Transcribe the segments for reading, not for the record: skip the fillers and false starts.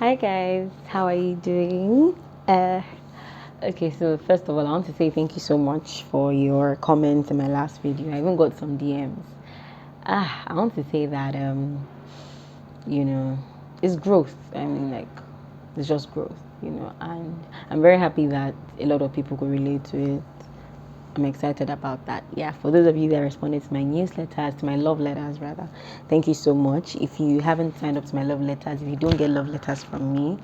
Hi guys, how are you doing? Okay, so first of all, I want to say thank you so much for your comments in my last video. I even got some DMs. I want to say that you know, it's growth. I mean, like, it's just growth, and I'm very happy that a lot of people could relate to it. I'm excited about that. Yeah, for those of you that responded to my newsletters, to my love letters rather, thank you so much. If you haven't signed up to my love letters, if you don't get love letters from me,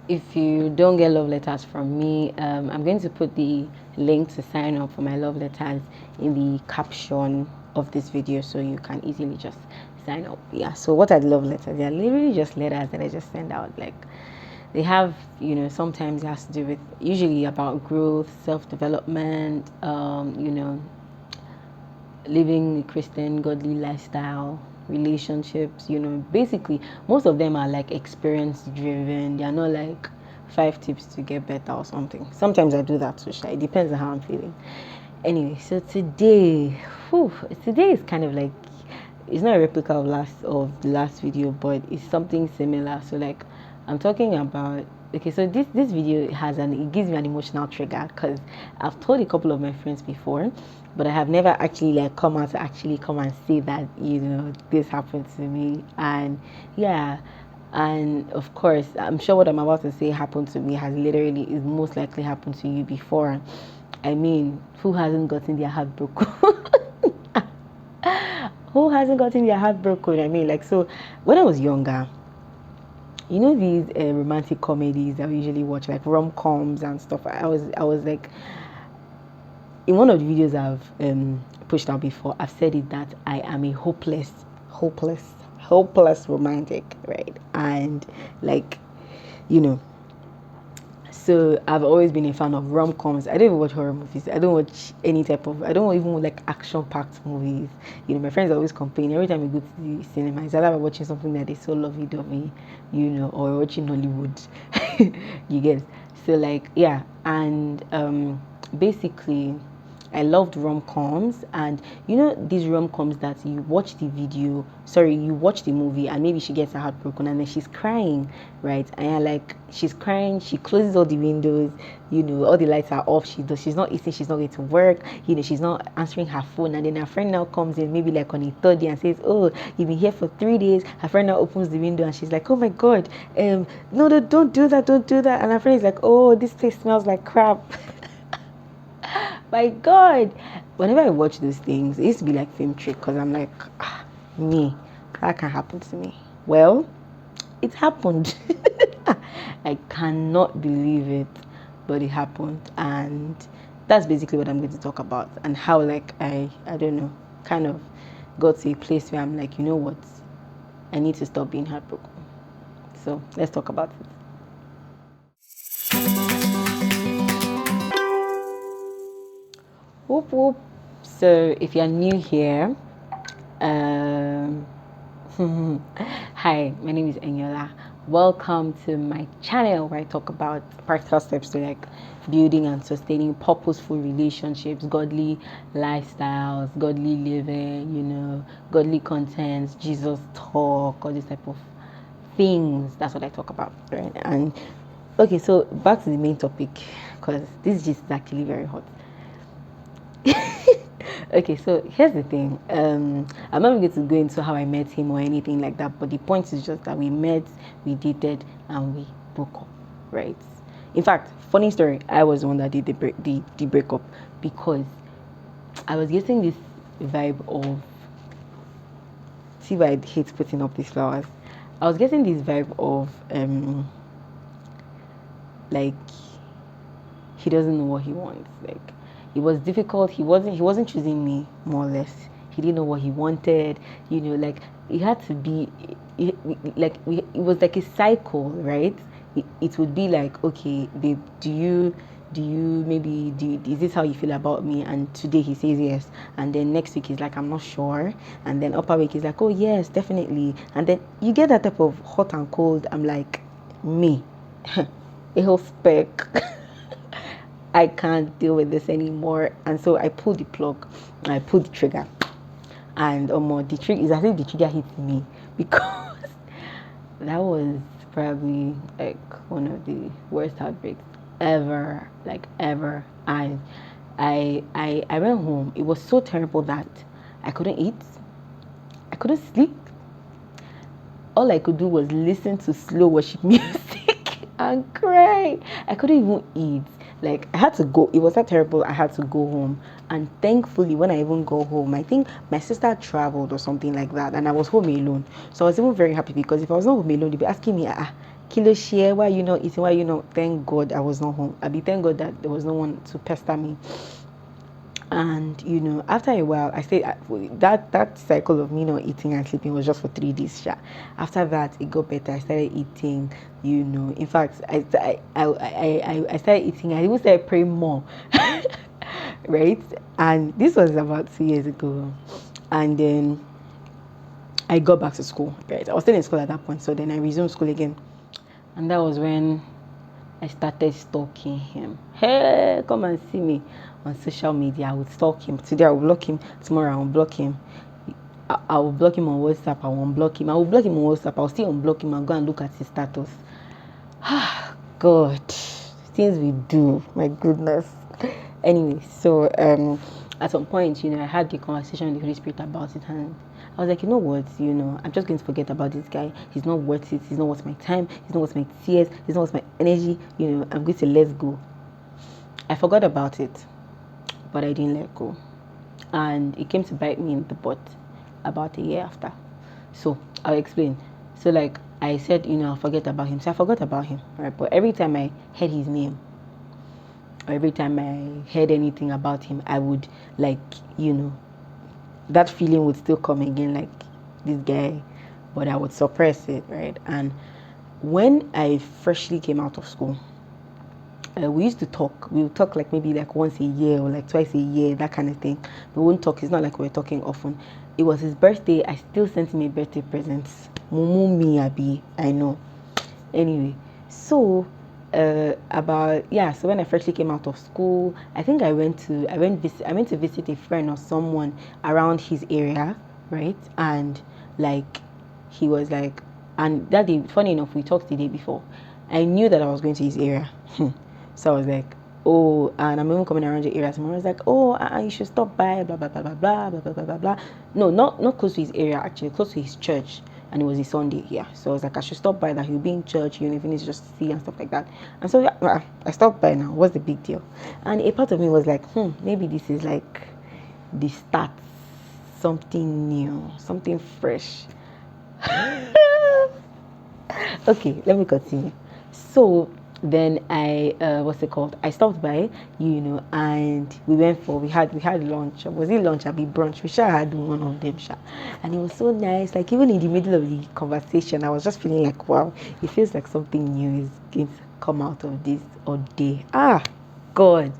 if you don't get love letters from me, I'm going to put the link to sign up for my love letters in the caption of this video, so you can easily just sign up. Yeah, so what are the love letters? They're literally just letters that I just send out. Like, they have, sometimes it has to do with, usually about growth, self-development, living a Christian, godly lifestyle, relationships, basically most of them are like experience driven. They're not like 5 tips to get better or something. Sometimes I do that too, it depends on how I'm feeling. Anyway, so today is kind of like, it's not a replica of the last video, but it's something similar. So like, I'm talking about, okay, so this video it gives me an emotional trigger because I've told a couple of my friends before, but I have never actually like come out to actually come and say that this happened to me. And yeah, and of course I'm sure what I'm about to say happened to me is most likely happened to you before. I mean, who hasn't gotten their heart broken? Who hasn't gotten their heart broken? I mean, like, so when I was younger, these romantic comedies that we usually watch, like rom-coms and stuff. I was like, in one of the videos I've pushed out before, I've said it that I am a hopeless romantic, right? And like, you know, so I've always been a fan of rom-coms. I don't even watch horror movies. I don't watch I don't even like action-packed movies. My friends always complain every time we go to the cinema. It's either we're watching something that is so lovey-dovey, or watching Hollywood. You get. So like, yeah, and basically I loved rom-coms. And these rom-coms that you watch the movie, and maybe she gets her heart broken and then she's crying, right? And you're like, she's crying, she closes all the windows, all the lights are off, she's not eating, she's not going to work, she's not answering her phone, and then her friend now comes in maybe like on the third day and says, oh, you've been here for 3 days. Her friend now opens the window and she's like, oh my god, no, don't do that, and her friend is like, oh, this place smells like crap. My god, whenever I watch those things, it used to be like film trick, because I'm like, me, that can happen to me. Well, it happened. I cannot believe it, but it happened. And that's basically what I'm going to talk about, and how like I don't know, kind of got to a place where I'm like, you know what, I need to stop being heartbroken. So let's talk about it. Whoop whoop. So if you're new here, hi, my name is Enyola. Welcome to my channel, where I talk about practical steps to like building and sustaining purposeful relationships, godly lifestyles, godly living, godly contents, Jesus talk, all this type of things. That's what I talk about, right? And okay, so back to the main topic, because this is actually very hot. Okay, so here's the thing. I'm not going to go into how I met him or anything like that, but the point is just that we met, we dated, and we broke up, right? In fact, funny story, I was the one that did the breakup, because I was getting this vibe of, see why I hate putting up these flowers. I was getting this vibe of like, he doesn't know what he wants. Like, it was difficult. He wasn't choosing me, more or less. He didn't know what he wanted. Like, it had to be, it was like a cycle, right? It would be like, okay, babe, is this how you feel about me? And today he says yes, and then next week he's like, I'm not sure, and then upper week he's like, oh yes, definitely, and then you get that type of hot and cold. I'm like, me, a whole speck. I can't deal with this anymore. And so I pulled the plug, I pulled the trigger, and the trigger is as if the trigger hit me, because That was probably like one of the worst heartbreaks ever, like ever. And I went home. It was so terrible that I couldn't eat, I couldn't sleep. All I could do was listen to slow worship music and cry. I couldn't even eat. Like I had to go. It was that terrible. I had to go home. And thankfully, when I even go home, I think my sister traveled or something like that, and I was home alone. So I was even very happy because if I was not home alone, they'd be asking me, kilo share, why you not eating? Why you not? Thank God I was not home. I'd be thank God that there was no one to pester me. And after a while I stayed that cycle of me not eating and sleeping was just for 3 days. After that it got better. I started eating. In fact, I started eating. I even started praying more. Right. And this was about 2 years ago. And then I got back to school. Right, I was still in school at that point, so then I resumed school again. And that was when I started stalking him. Hey, come and see me on social media. I would stalk him. Today I will block him. Tomorrow I will block him. I will block him on WhatsApp. I will unblock him. I will block him on WhatsApp. I'll still unblock him and go and look at his status. God, things we do. My goodness. Anyway, so at some point, I had the conversation with the Holy Spirit about it, and I was like, you know what, I'm just going to forget about this guy. He's not worth it. He's not worth my time. He's not worth my tears. He's not worth my energy. I'm going to let go. I forgot about it, but I didn't let go. And it came to bite me in the butt about a year after. So I'll explain. So like I said, I'll forget about him. So I forgot about him, right? But every time I heard his name, or every time I heard anything about him, I would that feeling would still come again, like this guy, but I would suppress it, right? And when I freshly came out of school, we used to talk. We would talk like maybe like once a year or like twice a year, that kind of thing. We wouldn't talk. It's not like we were talking often. It was his birthday. I still sent him a birthday present. Mumu mi abi, I know. Anyway, so so when I freshly came out of school, I think I went to visit a friend or someone around his area, right? And like he was like, and that day, funny enough, we talked the day before. I knew that I was going to his area. So I was like, oh, and I'm even coming around your area tomorrow. I was like, oh, you should stop by, blah blah blah blah blah blah blah blah blah blah. No, not close to his area, actually, close to his church. And it was a Sunday, yeah. So I was like, I should stop by, that he'll be in church, if he needs to just see and stuff like that. And so yeah, I stopped by now. What's the big deal? And a part of me was like, maybe this is like the start, something new, something fresh. Okay, let me continue. So then I I stopped by, and we had lunch. Was it lunch? I'll be brunch. We had one of them, and it was so nice. Like even in the middle of the conversation, I was just feeling like, wow, it feels like something new is going to come out of this all day. God.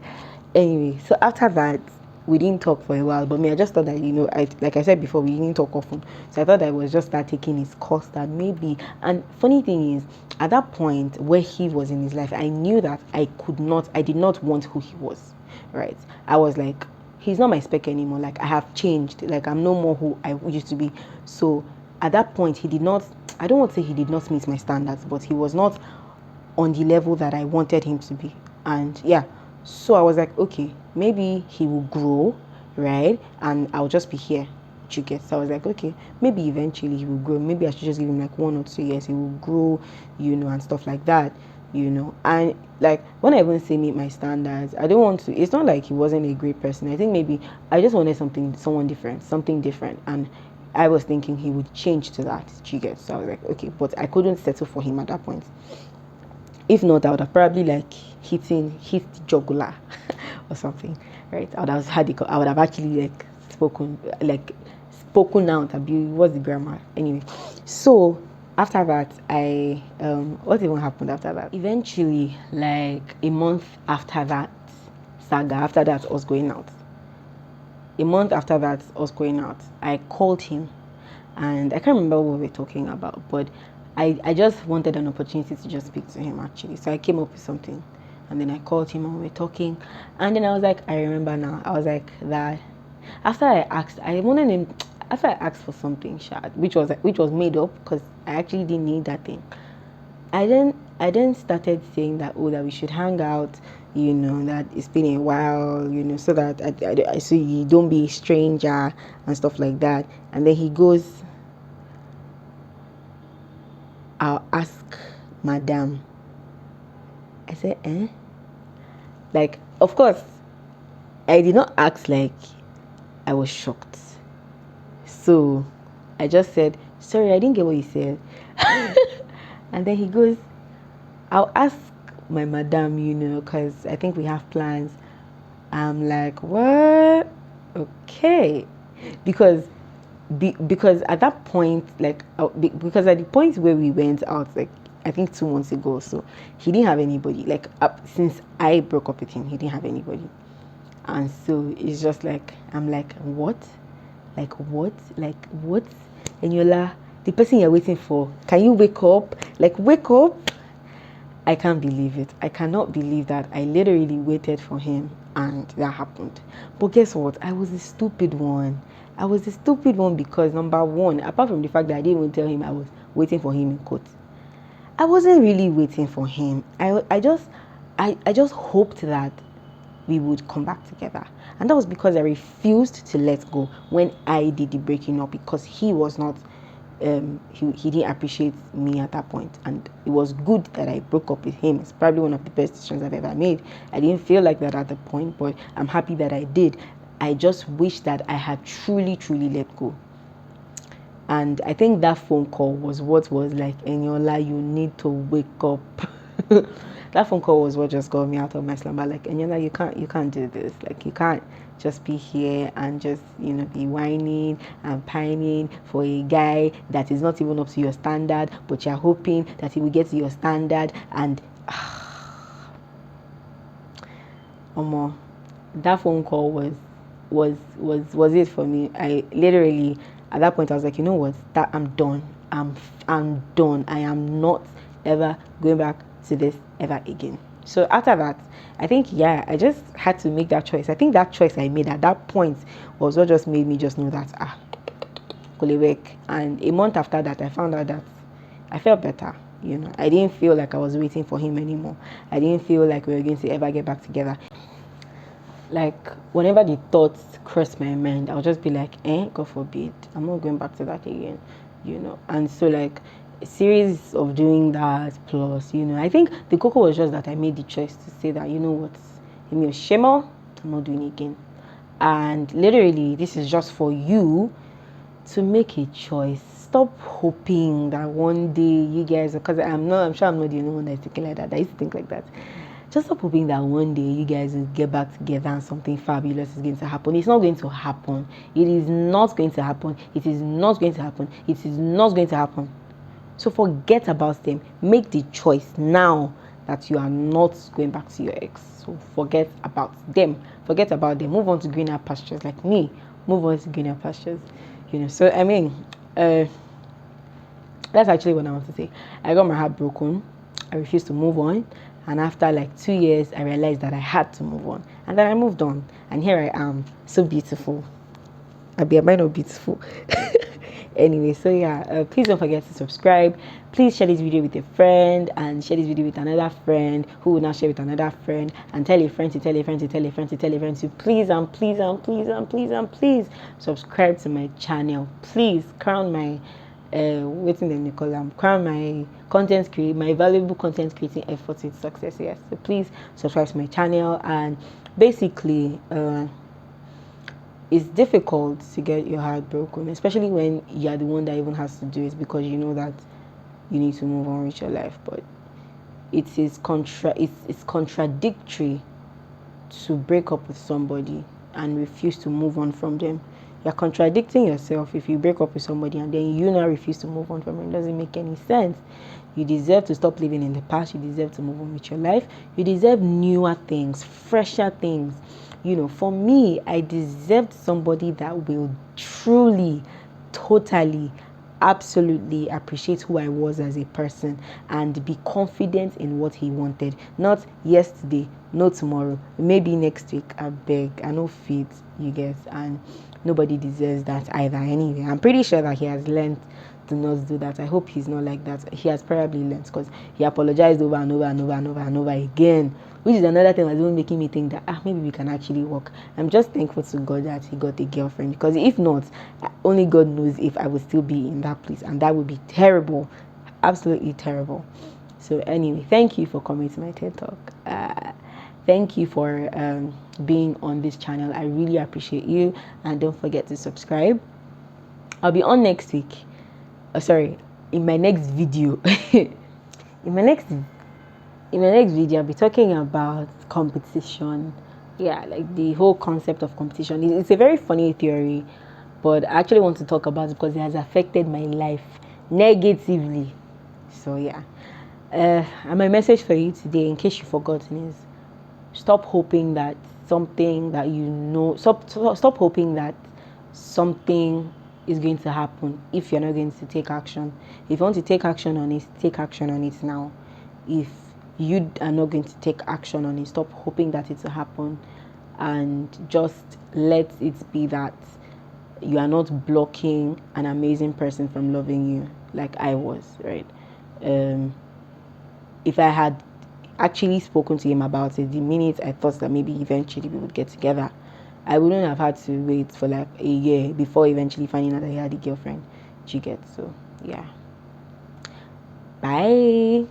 Anyway, so after that, we didn't talk for a while, but I just thought that, like I said before, we didn't talk often. So I thought I was just start taking his course, that maybe. And funny thing is, at that point where he was in his life, I knew that I did not want who he was, right? I was like, he's not my spec anymore. Like I have changed. Like I'm no more who I used to be. So at that point, he did not, I don't want to say he did not meet my standards, but he was not on the level that I wanted him to be. And yeah, so I was like, okay, maybe he will grow, right? And I'll just be here. You get? So I was like, okay, maybe eventually he will grow. Maybe I should just give him like 1 or 2 years. He will grow, and stuff like that, And like when I even say meet my standards, I don't want to. It's not like he wasn't a great person. I think maybe I just wanted something different, and I was thinking he would change to that. You get? So I was like, okay, but I couldn't settle for him at that point. If not, I would have probably like hit jugular or something, right? I would have actually spoken out. What's the grammar? Anyway, so after that, what even happened after that? Eventually, like a month after that saga, after that us going out. A month after that us going out, I called him, and I can't remember what we were talking about, but I just wanted an opportunity to just speak to him actually. So I came up with something, and then I called him and we were talking, and then I was like, I remember now. I was like that. After I asked, I wanted him. after I asked for something, which was made up because I actually didn't need that thing. I then started saying that, oh, that we should hang out, that it's been a while, so that so you don't be a stranger and stuff like that. And then he goes, I'll ask Madam. I said, eh? Like, of course, I did not ask like I was shocked. So I just said, sorry, I didn't get what you said. And then he goes, I'll ask my madam, because I think we have plans. I'm like, what? Okay. Because at that point, like, because at the point where we went out, like, I think 2 months ago, so he didn't have anybody. Like, since I broke up with him, he didn't have anybody. And so it's just like, I'm like, what? Like, what? Like, what? Eniola, the person you're waiting for, can you wake up? Like, wake up? I can't believe it. I cannot believe that I literally waited for him and that happened. But guess what? I was the stupid one. I was the stupid one because, number one, apart from the fact that I didn't even tell him I was waiting for him in court, I wasn't really waiting for him. I just hoped that we would come back together. And that was because I refused to let go when I did the breaking up, because he was not he didn't appreciate me at that point, and it was good that I broke up with him. It's probably one of the best decisions I've ever made. I didn't feel like that at the point, but I'm happy that I did. I just wish that I had truly let go. And I think that phone call was what was like, Eniola, you need to wake up. That phone call was what just got me out of my slumber. Like, Eniola, you can't do this. Like, you can't just be here and just, be whining and pining for a guy that is not even up to your standard, but you're hoping that he will get to your standard. And that phone call was it for me. I literally, at that point, I was like, you know what, that I'm done. I'm done. I am not ever going back to this ever again. So after that, I think, I just had to make that choice. I think that choice I made at that point was what just made me just know that, Kolewek. And a month after that, I found out that I felt better. I didn't feel like I was waiting for him anymore. I didn't feel like we were going to ever get back together. Like, whenever the thoughts cross my mind, I'll just be like, God forbid, I'm not going back to that again, And so, like, a series of doing that, plus, I think the cocoa was just that I made the choice to say that, you know what, Shema, I'm not doing it again. And literally, this is just for you to make a choice. Stop hoping that one day you guys, because I'm sure I'm not the only one that's thinking like that. I used to think like that. Just stop hoping that one day you guys will get back together and something fabulous is going to happen. It's not going to happen. It is not going to happen. It is not going to happen. It is not going to happen. So forget about them. Make the choice now that you are not going back to your ex. So forget about them. Forget about them. Move on to greener pastures, like me. Move on to greener pastures. So I mean, that's actually what I want to say. I got my heart broken. I refused to move on. And after like 2 years, I realized that I had to move on. And then I moved on. And here I am, so beautiful. Am I not beautiful? Anyway, so please don't forget to subscribe. Please share this video with a friend, and share this video with another friend, who will now share with another friend, and tell a friend to tell a friend to tell a friend to tell a friend to please subscribe to my channel. Please crown my crown my my valuable content creating efforts with success. Yes, so please subscribe to my channel. And basically, it's difficult to get your heart broken, especially when you're the one that even has to do it, because you know that you need to move on with your life. But it's contradictory to break up with somebody and refuse to move on from them. You're contradicting yourself if you break up with somebody and then you now refuse to move on from them. It doesn't make any sense. You deserve to stop living in the past. You deserve to move on with your life. You deserve newer things, fresher things. For me, I deserved somebody that will truly, totally, absolutely appreciate who I was as a person and be confident in what he wanted. Not yesterday, no tomorrow, maybe next week. I beg, I know fit, you guys. And nobody deserves that either. Anyway, I'm pretty sure that he has learned to not do that. I hope he's not like that. He has probably learned, because he apologized over and over and over and over and over again, which is another thing that's even making me think that maybe we can actually work. I'm just thankful to God that he got a girlfriend, because if not, only God knows if I would still be in that place, and that would be terrible, absolutely terrible. So anyway, thank you for coming to my TED Talk. Thank you for being on this channel. I really appreciate you, and don't forget to subscribe. I'll be on next week. Sorry, in my next video. in my next video, I'll be talking about competition. Yeah, like the whole concept of competition. It's a very funny theory, but I actually want to talk about it because it has affected my life negatively. So yeah. And my message for you today, in case you've forgotten, is stop hoping that something that you know, stop hoping that something is going to happen if you're not going to take action. If you want to take action on it, take action on it now. If you are not going to take action on it, stop hoping that it will happen, and just let it be that you are not blocking an amazing person from loving you like I was, right? If I had actually spoken to him about it the minute I thought that maybe eventually we would get together, I wouldn't have had to wait for like a year before eventually finding out that he had a girlfriend. Do you get? So yeah. Bye.